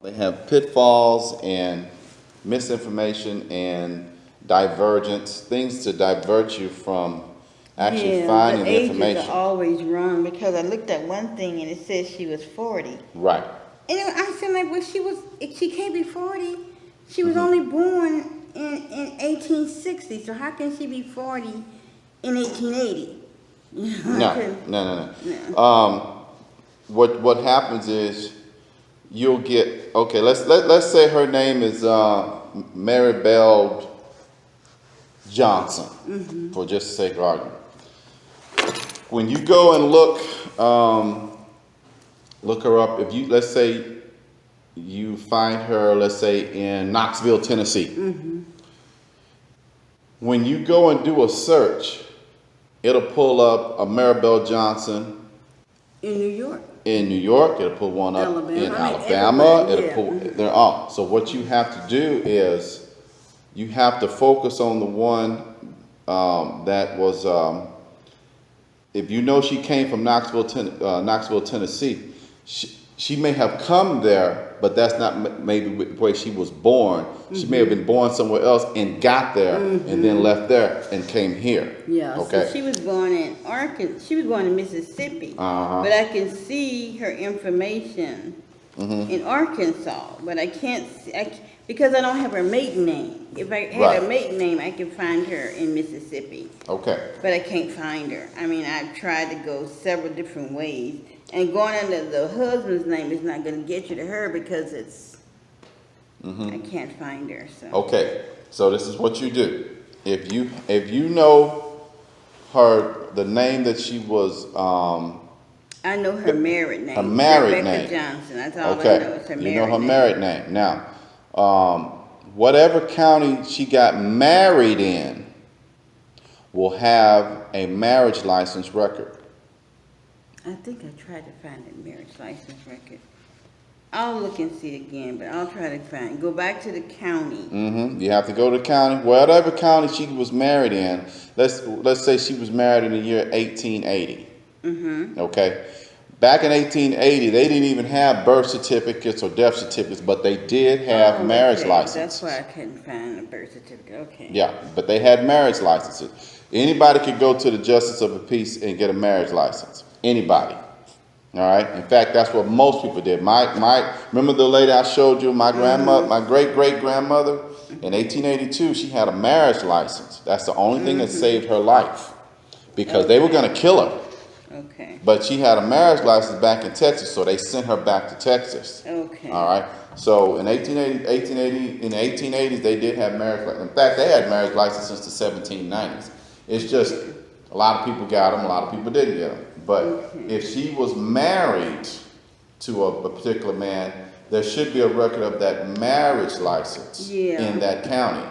They have pitfalls and misinformation and divergence, things to divert you from actually finding the information. The ages are always wrong because I looked at one thing and it said she was 40. Right. And I said, like, well, she can't be 40. She was only born in 1860, so how can she be 40 in 1880? No. What happens is you'll get, okay, let's say her name is Maribel Johnson, for just the sake of argument. When you go and look her up, if you, let's say you find her, let's say in Knoxville, Tennessee. When you go and do a search, it'll pull up a Maribel Johnson in New York. In New York, it'll pull one up in Alabama. It'll pull, they're all. So what you have to do is you have to focus on the one that was, if you know she came from Knoxville, Tennessee, she may have come there, but that's not maybe the way she was born. She may have been born somewhere else and got there and then left there and came here. Yeah, okay. So she was born in Arkansas. She was born in Mississippi, but I can see her information in Arkansas, but I can't see, because I don't have her maiden name. If I had her maiden name, I can find her in Mississippi. Okay. But I can't find her. I mean, I've tried to go several different ways. And going under the husband's name is not going to get you to her because it's, I can't find her. So. Okay, so this is what you do. If you know her, the name that she was, I know her married name. Her married Rebecca name. Johnson. That's all okay. I know is her married name. You know her married name. Now, whatever county she got married in will have a marriage license record. I think I tried to find a marriage license record. I'll look and see again, but I'll try to find. Go back to the county. You have to go to the county, whatever county she was married in. Let's say she was married in the year 1880. Okay. Back in 1880, they didn't even have birth certificates or death certificates, but they did have marriage licenses. That's why I couldn't find a birth certificate. Okay. Yeah, but they had marriage licenses. Anybody could go to the Justice of the Peace and get a marriage license. Anybody. All right. In fact, that's what most people did. Remember the lady I showed you, my grandmother, my great-great-grandmother? In 1882, she had a marriage license. That's the only thing that saved her life because they were going to kill her. Okay. But she had a marriage license back in Texas, so they sent her back to Texas. Okay. All right. So in 1880, in the 1880s, they did have marriage license. In fact, they had marriage license since the 1790s. It's just a lot of people got them, a lot of people didn't get them. But if she was married to a particular man, there should be a record of that marriage license in that county.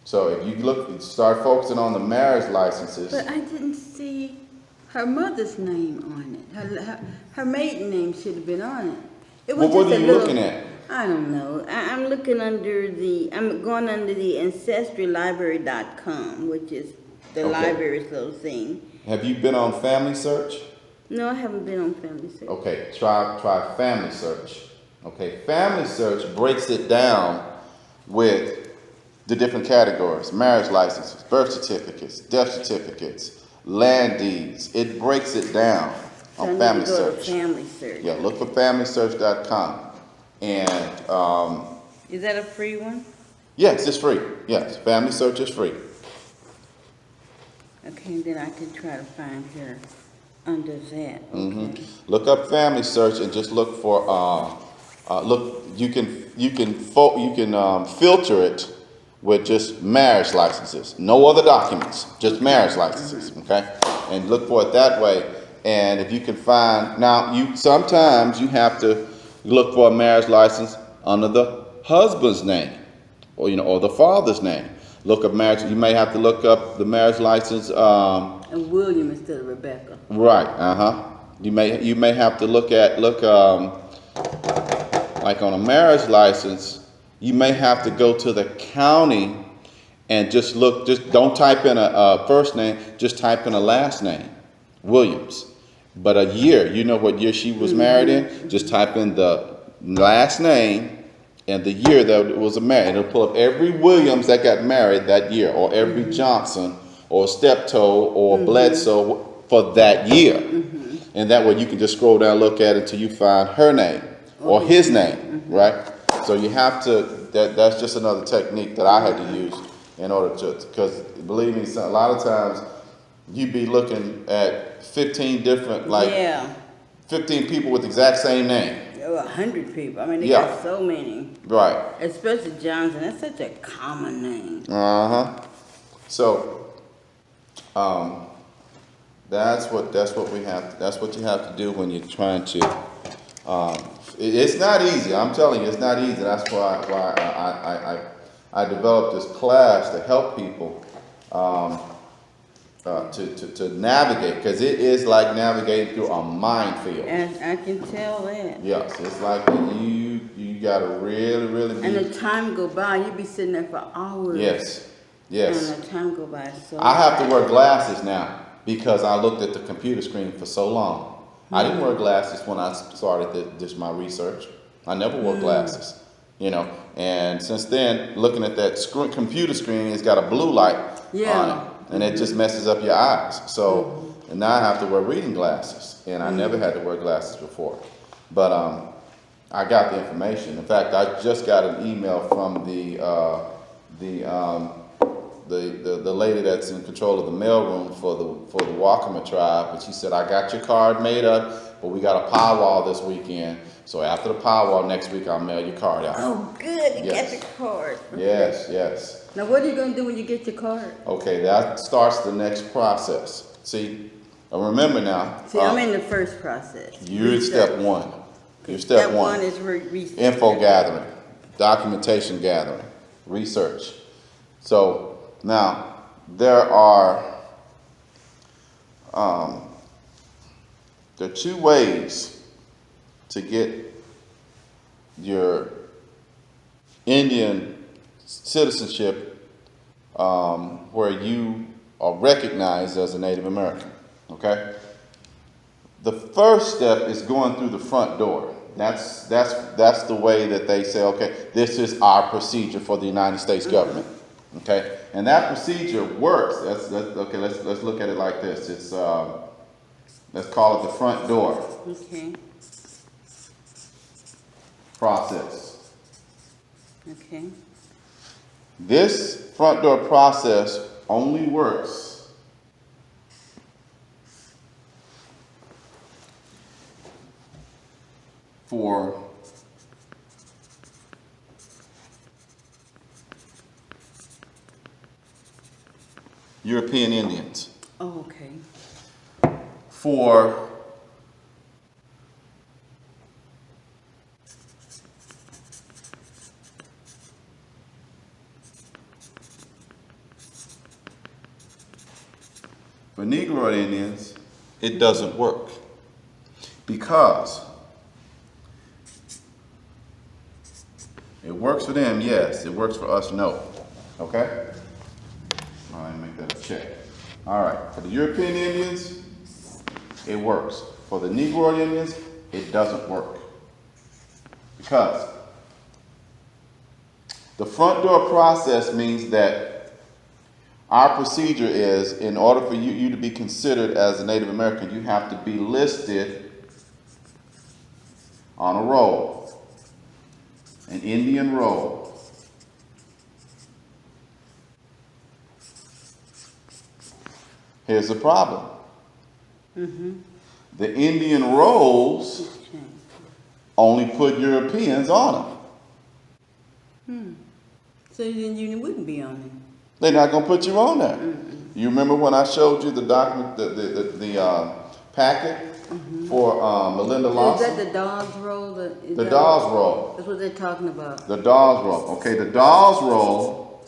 So if you start focusing on the marriage licenses. But I didn't see her mother's name on it. Her maiden name should have been on it. It was what are you looking at? I don't know. I'm looking I'm going under the ancestrallibrary.com, which is the library's little thing. Have you been on Family Search? No, I haven't been on Family Search. Okay, try Family Search. Okay, Family Search breaks it down with the different categories: marriage licenses, birth certificates, death certificates, land deeds. It breaks it down on Family Search. Family Search. Yeah, look for FamilySearch.com. And is that a free one? yes, it's free. Yes, Family Search is free. Okay, then I can try to find her under that. Okay. Look up Family Search and just look for you can filter it with just marriage licenses, no other documents, just marriage licenses. Okay, and look for it that way. And if you can find, now sometimes you have to look for a marriage license under the husband's name, or or the father's name. Look up marriage. You may have to look up the marriage license. And William instead of Rebecca. Right. You may have to look like on a marriage license. You may have to go to the county and just look. Just don't type in a first name. Just type in a last name, Williams. But a year. You know what year she was married in. Just type in the last name and the year that it was married. It'll pull up every Williams that got married that year, or every Johnson, or Steptoe, or Bledsoe for that year. And that way you can just scroll down, look at it until you find her name or his name, right? So you have to, that's just another technique that I had to use in order to, because believe me, a lot of times you'd be looking at 15 different, like 15 people with the exact same name. 100 people. I mean, they got so many. Right. Especially Johnson. That's such a common name. So, that's what we have. That's what you have to do when you're trying to. It's not easy. I'm telling you, it's not easy. That's why I developed this class to help people to navigate, because it is like navigating through a minefield. And I can tell that. Yes, it's like you gotta really be. And the time go by, you be sitting there for hours. Yes. And the time go by so I have to wear glasses now because I looked at the computer screen for so long. I didn't wear glasses when I started this my research. I never wore glasses, you know. And since then, looking at that computer screen, it's got a blue light on it, and it just messes up your eyes. So and now I have to wear reading glasses, and I never had to wear glasses before. But I got the information. In fact, I just got an email from the lady that's in control of the mailroom for the Walkama tribe, and she said, I got your card made up, but we got a powwow this weekend. So after the powwow next week, I'll mail your card out. Oh, good. You got your card. Okay. Yes. Now, what are you going to do when you get your card? Okay, that starts the next process. See, remember now. See, I'm in the first process. You're in step one. You're step one. Step one is research. Info gathering, documentation gathering, research. So now there are two ways to get your Indian citizenship where you are recognized as a Native American, okay? The first step is going through the front door. That's the way that they say, okay, this is our procedure for the United States government, okay? And that procedure works. Okay. Let's look at it like this. It's let's call it the front door. Okay. Process. Okay. This front door process only works for European Indians. Oh, okay. For Negro Indians, it doesn't work because it works for them, yes. It works for us, no. Okay? All right, make that a check. All right, for the European Indians, it works. For the Negro Indians, it doesn't work. Because the front door process means that our procedure is, in order for you to be considered as a Native American, you have to be listed on a roll, an Indian roll. Here's the problem. The Indian rolls only put Europeans on them. So then you wouldn't be on it. They're not going to put you on there. You remember when I showed you the document, the packet for Melinda Lawson? Is that the Dawes roll? The Dawes roll. That's what they're talking about. The Dawes roll. Okay, the Dawes roll,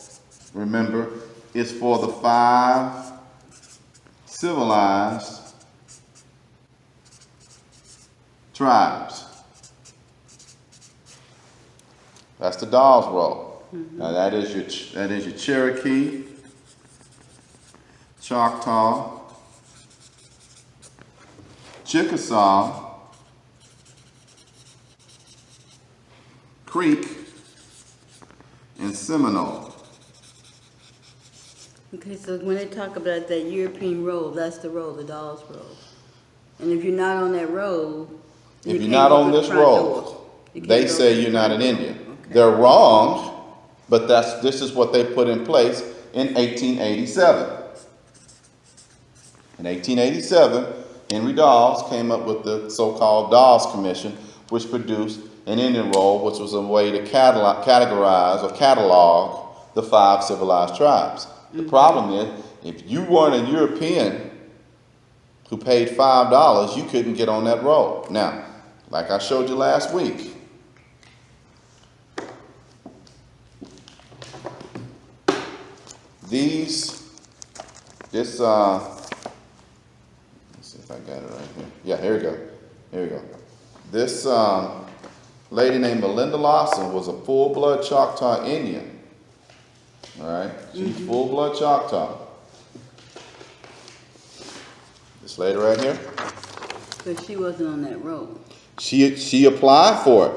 remember, is for the 5 civilized tribes. That's the Dawes roll. Now that is your Cherokee, Choctaw, Chickasaw, Creek and Seminole. Okay, so when they talk about that European road, that's the road, the Dawes Road. And if you're not on that road, If you're not on this road, they say you're not an Indian. Okay. They're wrong, but this is what they put in place in 1887. In 1887, Henry Dawes came up with the so-called Dawes Commission, which produced an Indian roll, which was a way to categorize or catalog the 5 civilized tribes. The problem is, if you weren't a European who paid $5, you couldn't get on that roll. Now, like I showed you last week, let's see if I got it right here. Yeah, here we go. Here we go. This lady named Melinda Lawson was a full-blood Choctaw Indian. All right, she's full-blood Choctaw. This lady right here. But she wasn't on that road. She applied for it,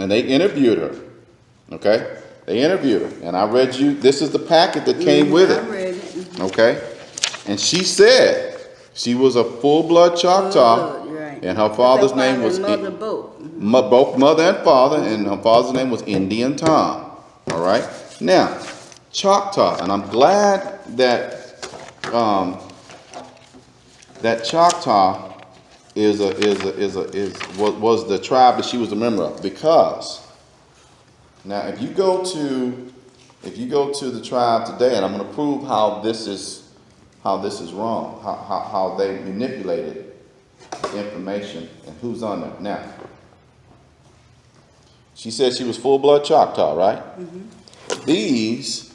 and they interviewed her. Okay, they interviewed her, and I read you. This is the packet that came with it. I read it. Okay, and she said she was a full-blood Choctaw, Right. and her father's name was mother both. both mother and father, and her father's name was Indian Tom. All right, now Choctaw, and I'm glad that that Choctaw was the tribe that she was a member of, because now if you go to the tribe today, and I'm going to prove how this is wrong, how they manipulated information and who's on there. Now, she said she was full-blood Choctaw, right? These,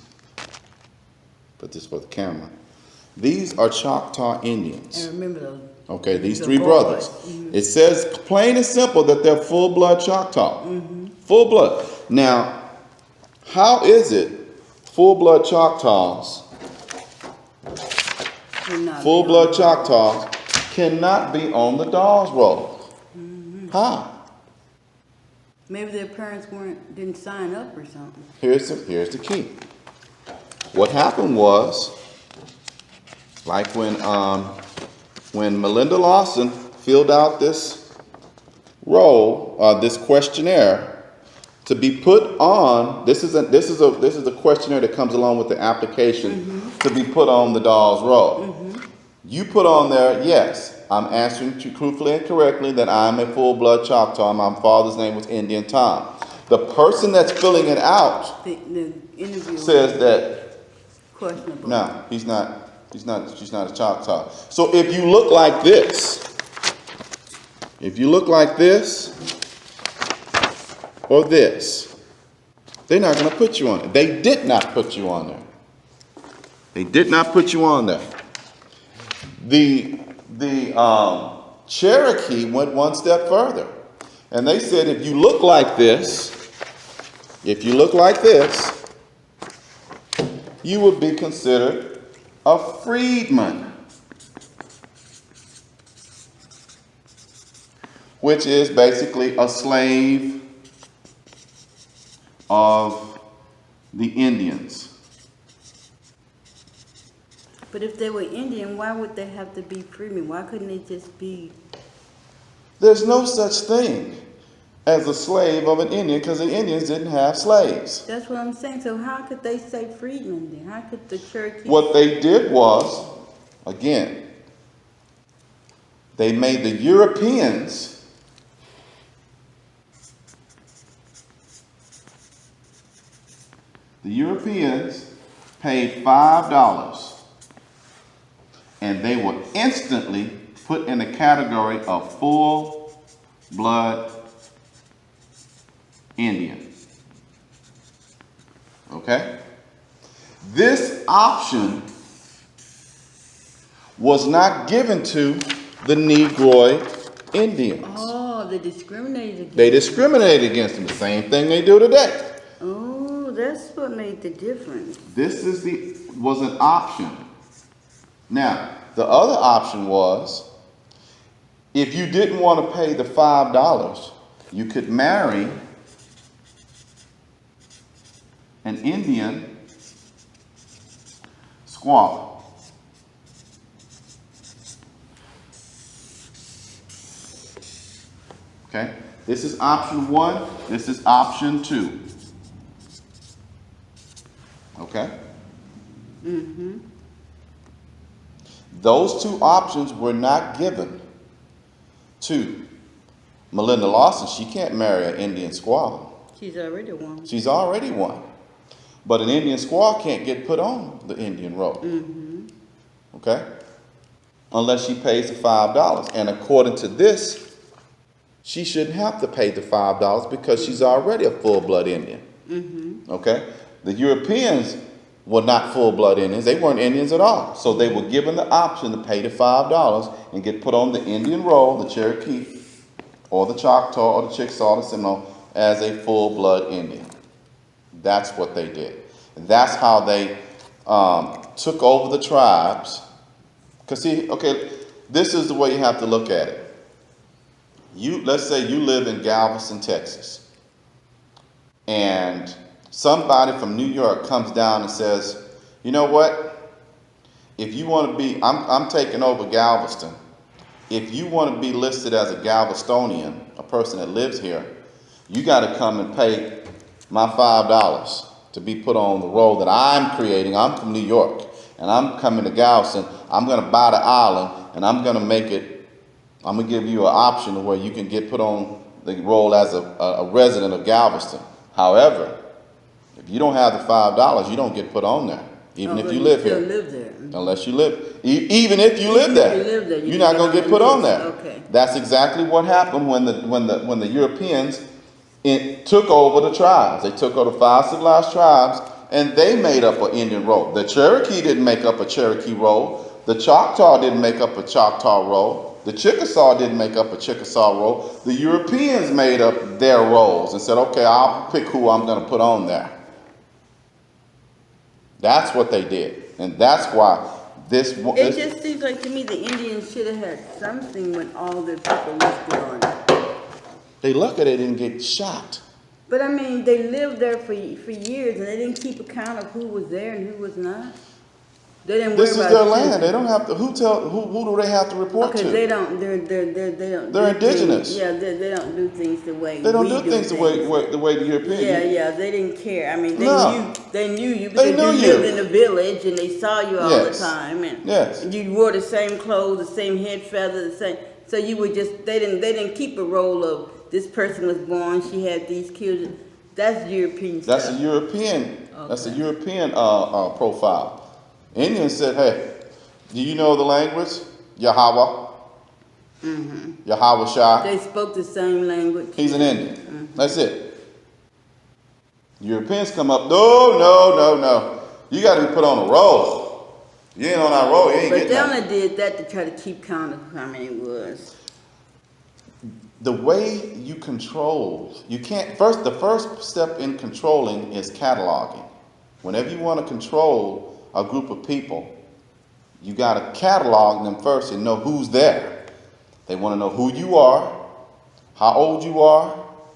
put this for the camera. These are Choctaw Indians. I remember those. Okay, these The 3 boys. brothers. It says plain and simple that they're full-blood Choctaw. Full-blood. Now, how is it full-blood Choctaws, full-blood Choctaws cannot be on the Dawes roll? How? Maybe their parents didn't sign up or something. Here's the key. What happened was, like when Melinda Lawson filled out this roll, this questionnaire, to be put on. This is a questionnaire that comes along with the application to be put on the Dawes roll. You put on there, yes, I'm answering truthfully and correctly that I'm a full-blood Choctaw. My father's name was Indian Tom. The person that's filling it out The interview says that questionable. no, she's not a Choctaw. So if you look like this, or this, they're not going to put you on it. They did not put you on there. They did not put you on there. The Cherokee went one step further, and they said if you look like this, you would be considered a freedman, which is basically a slave of the Indians. But if they were Indian, why would they have to be freemen? Why couldn't they just be? There's no such thing as a slave of an Indian, because the Indians didn't have slaves. That's what I'm saying. So how could they say freedmen then? How could the Cherokee? What they did was, again, they made the Europeans paid $5, and they were instantly put in the category of full-blood Indian. Okay? This option was not given to the Negroid Indians. Oh, they discriminated against They discriminated against them. The same thing they do today. Oh, that's what made the difference. This was an option. Now, the other option was, if you didn't want to pay the $5, you could marry an Indian squaw. Okay, this is option 1, this is option 2. Okay? Mm-hmm. Those 2 options were not given to Melinda Lawson. She can't marry an Indian squaw. She's already one. She's already one. But an Indian squaw can't get put on the Indian roll. Mm-hmm. Okay? Unless she pays the $5. And according to this, she shouldn't have to pay the $5 because she's already a full-blood Indian. Mm-hmm. Okay? The Europeans were not full-blood Indians. They weren't Indians at all. So they were given the option to pay the $5 and get put on the Indian roll, the Cherokee, or the Choctaw, or the Chickasaw, or the Seminole, as a full-blood Indian. That's what they did. And that's how they took over the tribes. Because see, okay, this is the way you have to look at it. Let's say you live in Galveston, Texas, and somebody from New York comes down and says, you know what? If you want to be, I'm taking over Galveston. If you want to be listed as a Galvestonian, a person that lives here, you got to come and pay my $5 to be put on the roll that I'm creating. I'm from New York, and I'm coming to Galveston. I'm going to buy the island, and I'm going to make it, I'm going to give you an option where you can get put on the roll as a resident of Galveston. However, if you don't have the $5, you don't get put on there, even if you live here. Live there. Unless you live, even if you live there, you're not going to get put on there. Okay. That's exactly what happened when the Europeans took over the tribes. They took over 5 civilized tribes, and they made up an Indian roll. The Cherokee didn't make up a Cherokee roll. The Choctaw didn't make up a Choctaw roll. The Chickasaw didn't make up a Chickasaw roll. The Europeans made up their rolls and said, okay, I'll pick who I'm going to put on there. That's what they did. And that's why It just seems like to me the Indians should have had something when all the people listed on it. they look at it and get shot. But I mean, they lived there for years and they didn't keep account of who was there and who was not. They didn't worry This is about their the land. census. They don't have to. Who do they have to report Okay, to? they don't. They don't. They're do things- indigenous. Yeah, they don't do things the way They don't we do things the way the Europeans. Yeah, they didn't care. I mean, No. they knew you They because knew you lived you. in the village and they saw you all Yes. the time, and Yes. and you wore the same clothes, the same head feather, the same. So you would just they didn't keep a roll of this person was born, she had these children. That's European stuff. That's a European. That's a Okay. European profile. Indians said, "Hey, do you know the language? Yahweh, Yahweh Shai. They spoke the same language. He's an Indian. That's it." Europeans come up. No. You got to be put on a roll. You ain't on that roll. You ain't But getting they nothing. only did that to try to keep count of how many it was. The way you control, you can't, the first step in controlling is cataloging. Whenever you want to control a group of people, you got to catalog them first and know who's there. They want to know who you are, how old you are,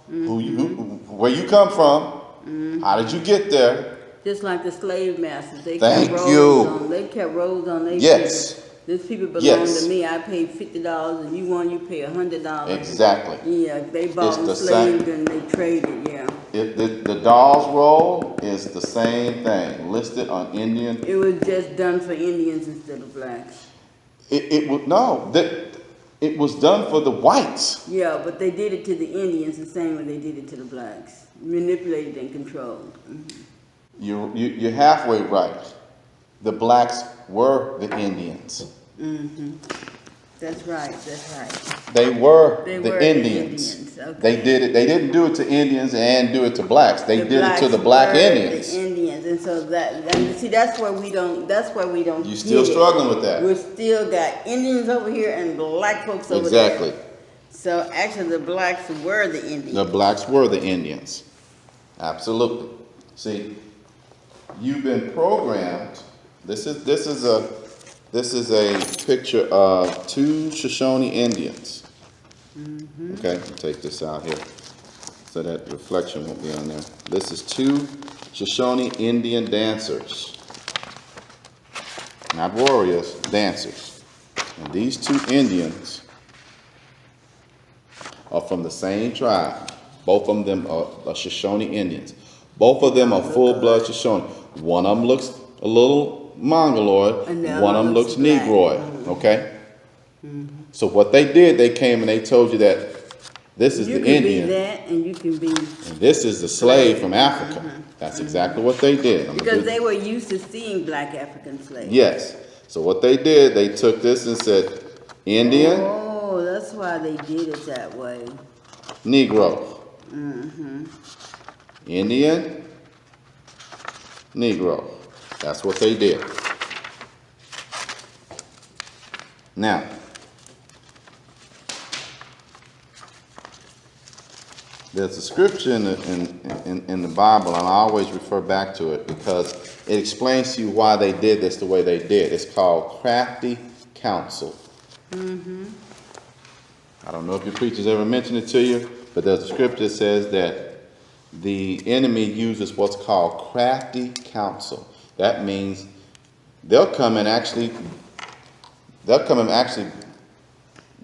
where you come from, how did you get there. Just like the slave masters, they Thank kept you. rolls on. They kept rolls on. Yes. This people belong Yes. to me. I paid $50, and you pay $100. Exactly. Yeah, they bought It's them the slaves same. and they traded. Yeah, The Dawes roll is the same thing, listed on Indian. it was just done for Indians instead of blacks. It was done for the whites. Yeah, but they did it to the Indians the same way they did it to the blacks. Manipulated and controlled. You're halfway right. The blacks were the Indians. That's right. That's right. They were They the were Indians. the Indians, okay. They did it. They didn't do it to Indians and do it to blacks. They did it to the blacks black were Indians. The Indians, and so that's where we don't. That's why we don't. You still get it. struggling with that. We still got Indians over here and black folks over Exactly. there. So actually, the blacks were the Indians. The blacks were the Indians. Absolutely. See, you've been programmed. This is a picture of 2 Shoshone Indians. Okay, take this out here. so that reflection won't be on there. This is 2 Shoshone Indian dancers. Not warriors, dancers. And these 2 Indians are from the same tribe. Both of them are Shoshone Indians. Both of them are full-blood Shoshone. One of them looks a little Mongoloid. One of them looks Negroid. Okay? So what they did, they came and they told you that this is the Indian. You can be that, and you can be. And this is the slave from Africa. That's exactly what they did. Because they were used to seeing black African slaves. Yes. So what they did, they took this and said, Indian. Oh, that's why they did it that way. Negro. Indian. Negro. That's what they did. Now, there's a scripture in the Bible, and I always refer back to it because it explains to you why they did this the way they did. It's called crafty counsel. I don't know if your preachers ever mentioned it to you, but there's a scripture that says that the enemy uses what's called crafty counsel. That means they'll come and actually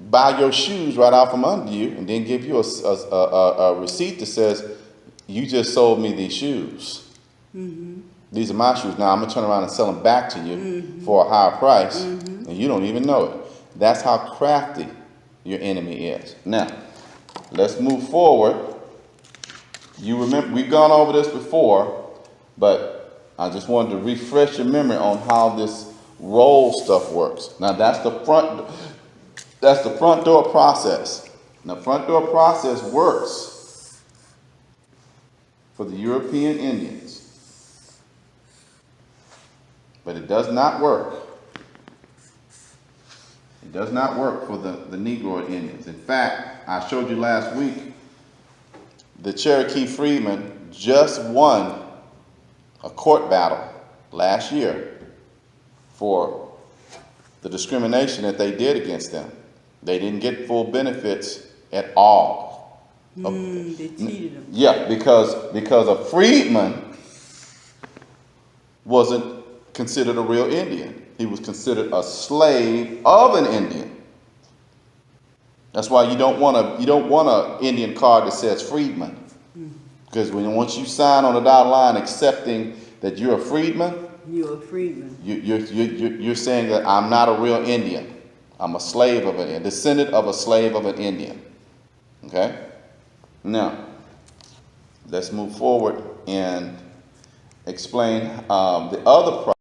buy your shoes right out from under you and then give you a receipt that says, you just sold me these shoes. These are my shoes. Now I'm going to turn around and sell them back to you for a higher price, and you don't even know it. That's how crafty your enemy is. Now, let's move forward. You remember, we've gone over this before, but I just wanted to refresh your memory on how this roll stuff works. Now, that's the front door process. Now, front door process works for the European Indians, but it does not work. It does not work for the Negroid Indians. In fact, I showed you last week, the Cherokee freedmen just won a court battle last year for the discrimination that they did against them. They didn't get full benefits at all. They cheated them. Yeah, because a freedman wasn't considered a real Indian. He was considered a slave of an Indian. That's why you don't want a Indian card that says freedman, because once you sign on the dotted line accepting that you're a freedman, you're a freedman. You're saying that I'm not a real Indian. I'm a slave of an Indian, descendant of a slave of an Indian. Okay? Now, let's move forward and explain the other